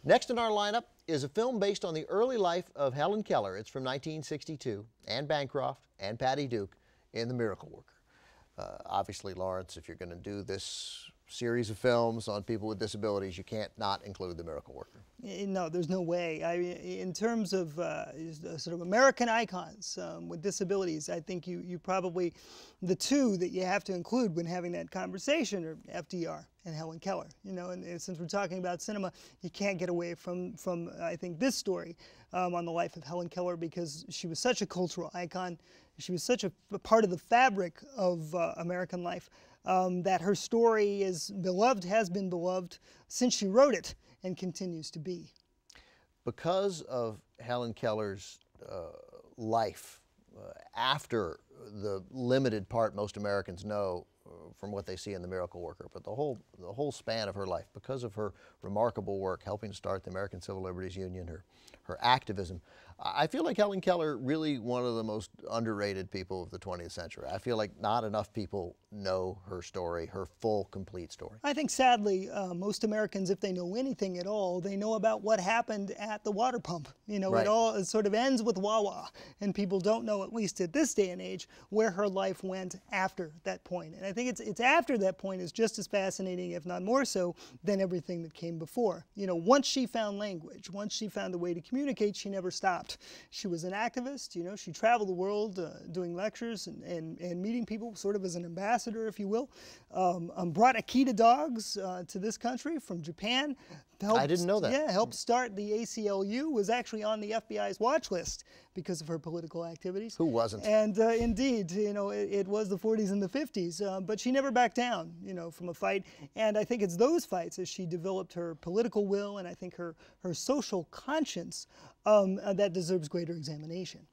Next in our lineup is a film based on the early life of Helen Keller. It's from 1962. Anne Bancroft and Patty Duke in The Miracle Worker. Obviously, Lawrence, if you're going to do this series of films on people with disabilities, you can't not include The Miracle Worker. No, there's no way. In terms of sort of American icons with disabilities, I think you probably, the two that you have to include when having that conversation are FDR and Helen Keller. You know, and since we're talking about cinema, you can't get away from I think this story on the life of Helen Keller, because she was such a cultural icon. She was such a part of the fabric of American life that her story is beloved, has been beloved since she wrote it, and continues to be. Because of Helen Keller's life, after the limited part most Americans know from what they see in The Miracle Worker, but the whole span of her life, because of her remarkable work helping to start the American Civil Liberties Union, her activism, I feel like Helen Keller really one of the most underrated people of the 20th century. I feel like not enough people know her story, her full, complete story. I think sadly, most Americans, if they know anything at all, they know about what happened at the water pump. You know, Right. it sort of ends with Wawa, and people don't know, at least at this day and age, where her life went after that point. And I think it's after that point is just as fascinating, if not more so, than everything that came before. You know, once she found language, once she found a way to communicate, she never stopped. She was an activist. You know, she traveled the world doing lectures and meeting people, sort of as an ambassador, if you will. Brought Akita dogs to this country from Japan. I didn't know that. Yeah, helped start the ACLU, was actually on the FBI's watch list because of her political activities. Who wasn't? And indeed, you know, it was the 40s and the 50s, but she never backed down, you know, from a fight. And I think it's those fights as she developed her political will and I think her social conscience that deserves greater examination.